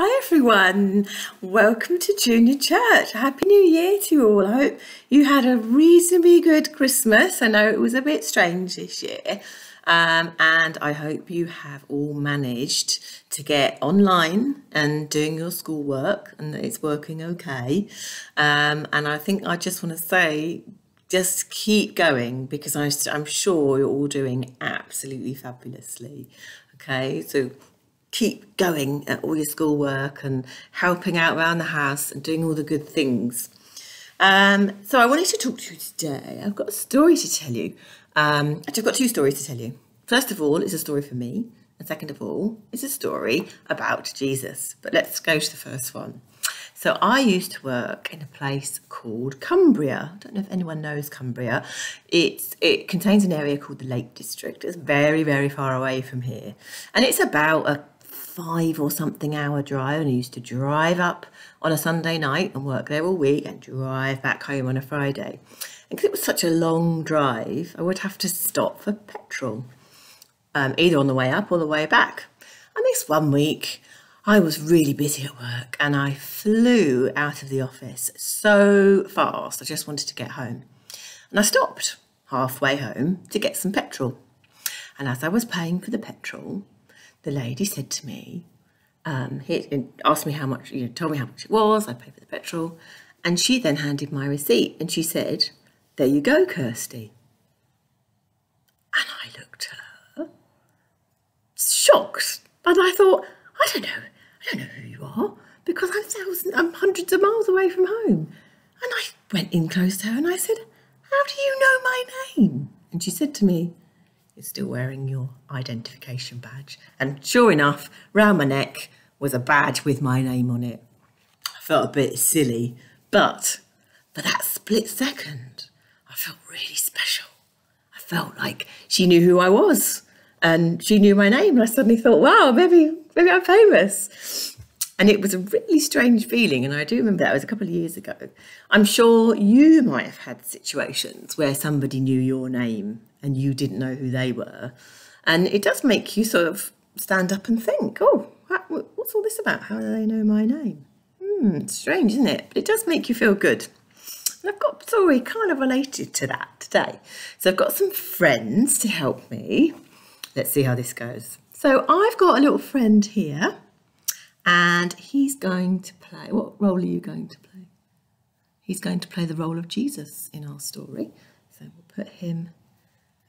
Hi everyone, welcome to Junior Church. Happy New Year to you all. I hope you had a reasonably good Christmas. I know it was a bit strange this year, and I hope you have all managed to get online and doing your schoolwork and that it's working okay. And I think I just want to say, just keep going because I'm sure you're all doing absolutely fabulously. Okay, so keep going at all your schoolwork and helping out around the house and doing all the good things. So I wanted to talk to you today. I've got a story to tell you. Actually, I've got two stories to tell you. First of all, it's a story for me. And second of all, it's a story about Jesus. But let's go to the first one. So I used to work in a place called Cumbria. I don't know if anyone knows Cumbria. It contains an area called the Lake District. It's very, very far away from here. And it's about a 5 or something hour drive, and I used to drive up on a Sunday night and work there all week and drive back home on a Friday. And because it was such a long drive, I would have to stop for petrol, either on the way up or the way back. And this one week, I was really busy at work and I flew out of the office so fast, I just wanted to get home. And I stopped halfway home to get some petrol. And as I was paying for the petrol, the lady said to me, he asked me how much, told me how much it was, I paid for the petrol, and she then handed my receipt and she said, "There you go, Kirsty." And I looked at her, shocked, and I thought, I don't know who you are, because I'm hundreds of miles away from home. And I went in close to her and I said, "How do you know my name?" And she said to me, "You're still wearing your identification badge." And sure enough, round my neck was a badge with my name on it. I felt a bit silly, but for that split second, I felt really special. I felt like she knew who I was and she knew my name. And I suddenly thought, wow, maybe I'm famous. And it was a really strange feeling. And I do remember that. It was a couple of years ago. I'm sure you might have had situations where somebody knew your name and you didn't know who they were. And it does make you sort of stand up and think, oh, what's all this about? How do they know my name? It's strange, isn't it? But it does make you feel good. And I've got a story kind of related to that today. So I've got some friends to help me. Let's see how this goes. So I've got a little friend here and he's going to play. What role are you going to play? He's going to play the role of Jesus in our story. So we'll put him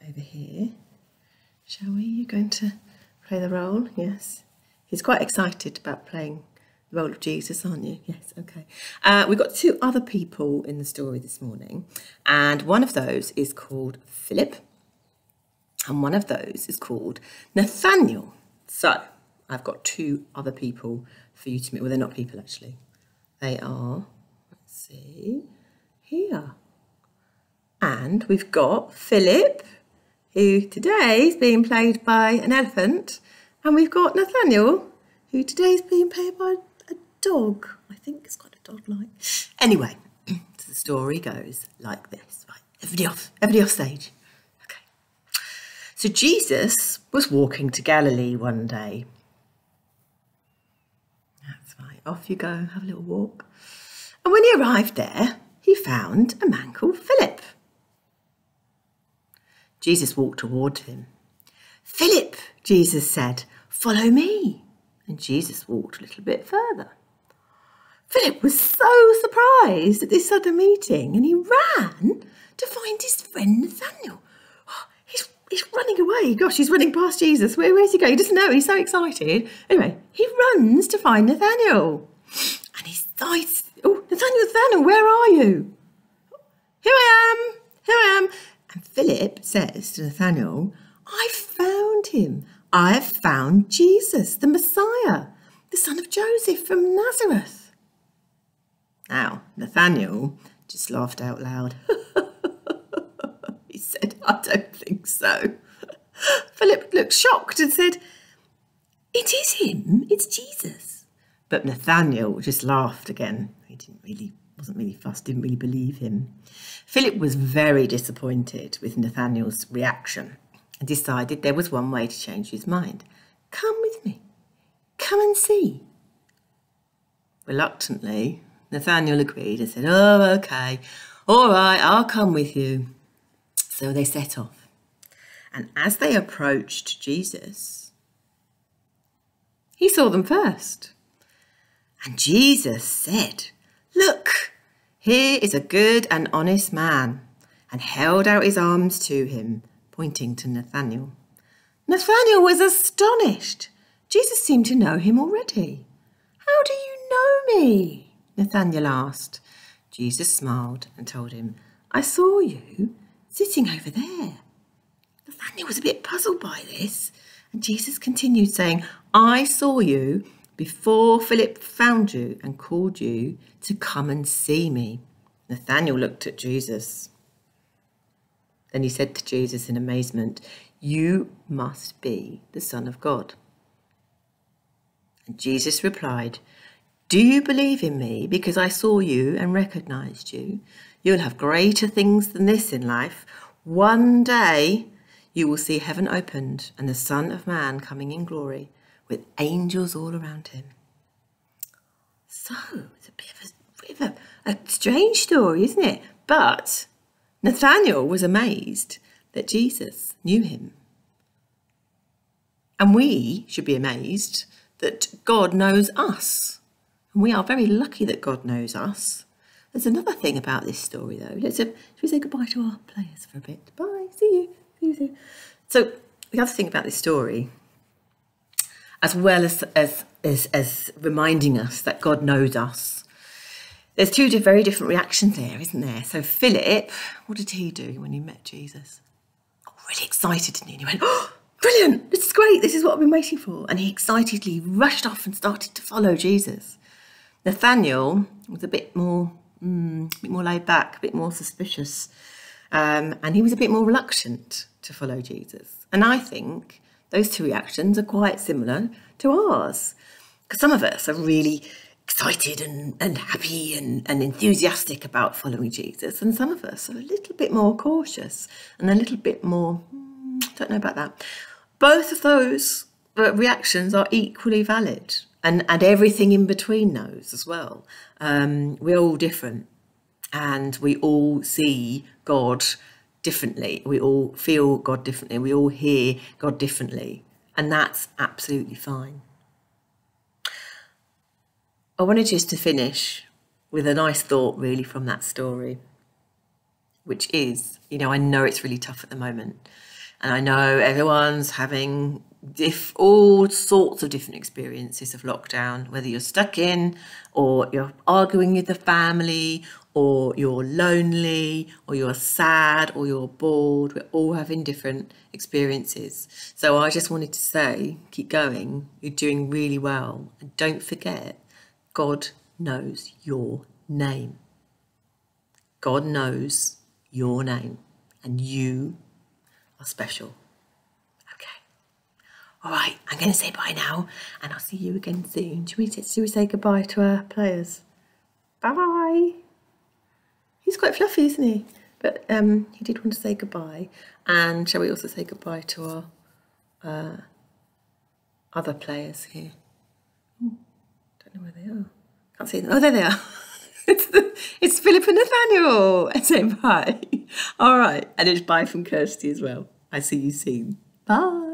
over here. Shall we? You're going to play the role? Yes. He's quite excited about playing the role of Jesus, aren't you? Yes, okay. We've got two other people in the story this morning, and one of those is called Philip, and one of those is called Nathaniel. So I've got two other people for you to meet. Well, they're not people, actually. They are, let's see, here. And we've got Philip, who today is being played by an elephant. And we've got Nathaniel, who today is being played by a dog. I think it's got a dog like. Anyway, so the story goes like this. Right, everybody off stage. Okay. So Jesus was walking to Galilee one day. That's right, off you go, have a little walk. And when he arrived there, he found a man called Philip. Jesus walked towards him. "Philip," Jesus said, "follow me." And Jesus walked a little bit further. Philip was so surprised at this sudden meeting and he ran to find his friend Nathaniel. Oh, he's running away. Gosh, he's running past Jesus. Where's he going? He doesn't know. He's so excited. Anyway, he runs to find Nathaniel. And he's "Oh, Nathaniel, where are you?" Here I am. And Philip says to Nathaniel, "I've found him. I've found Jesus, the Messiah, the son of Joseph from Nazareth." Now, Nathaniel just laughed out loud. He said, "I don't think so." Philip looked shocked and said, "It is him. It's Jesus." But Nathaniel just laughed again. He wasn't really fussed, didn't really believe him. Philip was very disappointed with Nathaniel's reaction and decided there was one way to change his mind. "Come with me. Come and see." Reluctantly, Nathanael agreed and said, "Oh, okay, all right, I'll come with you." So they set off. And as they approached Jesus, he saw them first. And Jesus said, "Look, here is a good and honest man," and held out his arms to him, pointing to Nathanael. Nathanael was astonished. Jesus seemed to know him already. "How do you know me?" Nathanael asked. Jesus smiled and told him, "I saw you sitting over there." Nathanael was a bit puzzled by this, and Jesus continued saying, "I saw you before Philip found you and called you to come and see me." Nathanael looked at Jesus. Then he said to Jesus in amazement, "You must be the Son of God." And Jesus replied, "Do you believe in me because I saw you and recognized you? You'll have greater things than this in life. One day you will see heaven opened and the Son of Man coming in glory with angels all around him." So it's a bit of a strange story, isn't it? But Nathanael was amazed that Jesus knew him. And we should be amazed that God knows us. And we are very lucky that God knows us. There's another thing about this story, though. Should we say goodbye to our players for a bit? Bye. See you. See you soon. So the other thing about this story, as well as reminding us that God knows us, there's two very different reactions there, isn't there? So Philip, what did he do when he met Jesus? Got really excited, didn't he? And he went, "Oh, brilliant, this is great, this is what I've been waiting for." And he excitedly rushed off and started to follow Jesus. Nathanael was a bit more laid back, a bit more suspicious, and he was a bit more reluctant to follow Jesus. And I think those two reactions are quite similar to ours, because some of us are really excited and happy and enthusiastic about following Jesus, and some of us are a little bit more cautious and a little bit more, don't know about that. Both of those reactions are equally valid, and everything in between those as well. We're all different, and we all see God differently. We all feel God differently. We all hear God differently, and that's absolutely fine. I wanted just to finish with a nice thought really from that story, which is, I know it's really tough at the moment, and I know everyone's having all sorts of different experiences of lockdown, whether you're stuck in, or you're arguing with the family, or you're lonely, or you're sad, or you're bored. We're all having different experiences. So I just wanted to say, keep going. You're doing really well. And don't forget, God knows your name. God knows your name, and you are special. All right, I'm going to say bye now, and I'll see you again soon. Should we say goodbye to our players? Bye. He's quite fluffy, isn't he? But he did want to say goodbye. And shall we also say goodbye to our other players here? Ooh, don't know where they are. Can't see them. Oh, there they are. It's Philip and Nathanael. And say bye. All right, and it's bye from Kirsty as well. I see you soon. Bye.